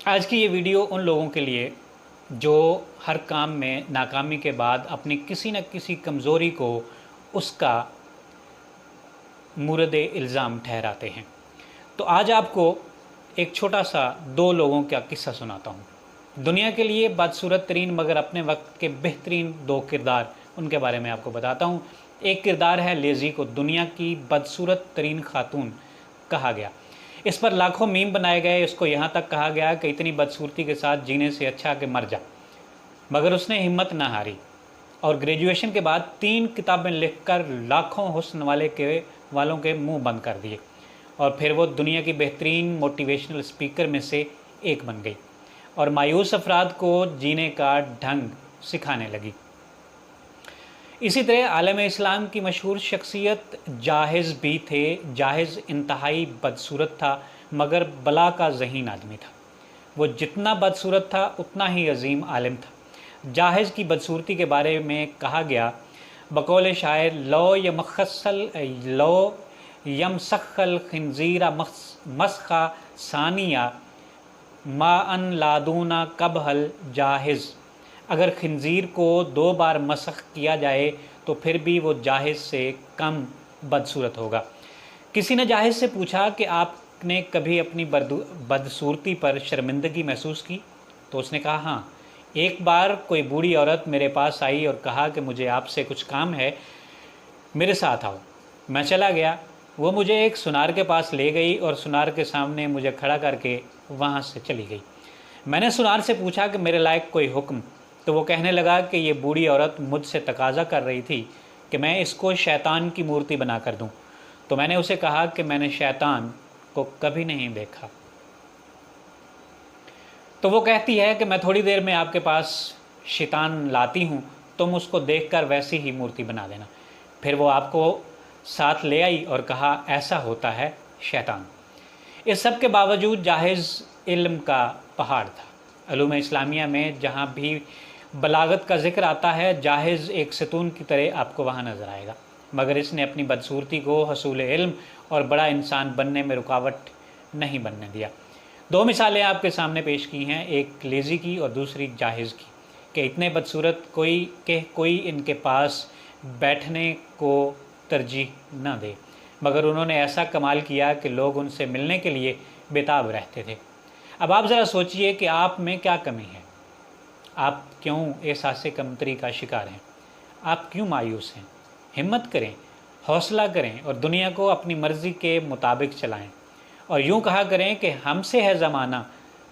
آج کی یہ ویڈیو ان لوگوں کے لیے جو ہر کام میں ناکامی کے بعد اپنی کسی نہ کسی کمزوری کو اس کا مورد الزام ٹھہراتے ہیں۔ تو آج آپ کو ایک چھوٹا سا دو لوگوں کا قصہ سناتا ہوں، دنیا کے لیے بدصورت ترین مگر اپنے وقت کے بہترین دو کردار، ان کے بارے میں آپ کو بتاتا ہوں۔ ایک کردار ہے لیزی کو دنیا کی بدصورت ترین خاتون کہا گیا، اس پر لاکھوں میم بنائے گئے، اس کو یہاں تک کہا گیا کہ اتنی بدصورتی کے ساتھ جینے سے اچھا کہ مر جا، مگر اس نے ہمت نہ ہاری اور گریجویشن کے بعد 3 کتابیں لکھ کر لاکھوں حسن والوں کے منہ بند کر دیے، اور پھر وہ دنیا کی بہترین موٹیویشنل اسپیکر میں سے ایک بن گئی اور مایوس افراد کو جینے کا ڈھنگ سکھانے لگی۔ اسی طرح عالم اسلام کی مشہور شخصیت جاحظ بھی تھے۔ جاحظ انتہائی بدصورت تھا مگر بلا کا ذہین آدمی تھا، وہ جتنا بدصورت تھا اتنا ہی عظیم عالم تھا۔ جاحظ کی بدصورتی کے بارے میں کہا گیا بقول شاعر لو یمسخ الخنزیر مسخا ثانیہ ما ان لادونا قبحل جاحظ، اگر خنزیر کو 2 بار مسخ کیا جائے تو پھر بھی وہ جاحظ سے کم بدصورت ہوگا۔ کسی نے جاحظ سے پوچھا کہ آپ نے کبھی اپنی بدصورتی پر شرمندگی محسوس کی؟ تو اس نے کہا ہاں، ایک بار کوئی بوڑھی عورت میرے پاس آئی اور کہا کہ مجھے آپ سے کچھ کام ہے، میرے ساتھ آؤ۔ میں چلا گیا، وہ مجھے ایک سنار کے پاس لے گئی اور سنار کے سامنے مجھے کھڑا کر کے وہاں سے چلی گئی۔ میں نے سنار سے پوچھا کہ میرے لائق کوئی حکم، تو وہ کہنے لگا کہ یہ بوڑھی عورت مجھ سے تقاضا کر رہی تھی کہ میں اس کو شیطان کی مورتی بنا کر دوں۔ تو میں نے اسے کہا کہ میں نے شیطان کو کبھی نہیں دیکھا۔ تو وہ کہتی ہے کہ میں تھوڑی دیر میں آپ کے پاس شیطان لاتی ہوں، تم اس کو دیکھ کر ویسی ہی مورتی بنا دینا۔ پھر وہ آپ کو ساتھ لے آئی اور کہا ایسا ہوتا ہے شیطان۔ اس سب کے باوجود جاحظ علم کا پہاڑ تھا۔ علوم اسلامیہ میں جہاں بھی بلاغت کا ذکر آتا ہے، جاحظ ایک ستون کی طرح آپ کو وہاں نظر آئے گا، مگر اس نے اپنی بدصورتی کو حصول علم اور بڑا انسان بننے میں رکاوٹ نہیں بننے دیا۔ 2 مثالیں آپ کے سامنے پیش کی ہیں، ایک لیزی کی اور دوسری جاحظ کی، کہ اتنے بدصورت کوئی ان کے پاس بیٹھنے کو ترجیح نہ دے، مگر انہوں نے ایسا کمال کیا کہ لوگ ان سے ملنے کے لیے بےتاب رہتے تھے۔ اب آپ ذرا سوچئے کہ آپ میں کیا کمی ہے، آپ کیوں احساس کمتری کا شکار ہیں، آپ کیوں مایوس ہیں؟ ہمت کریں، حوصلہ کریں اور دنیا کو اپنی مرضی کے مطابق چلائیں، اور یوں کہا کریں کہ ہم سے ہے زمانہ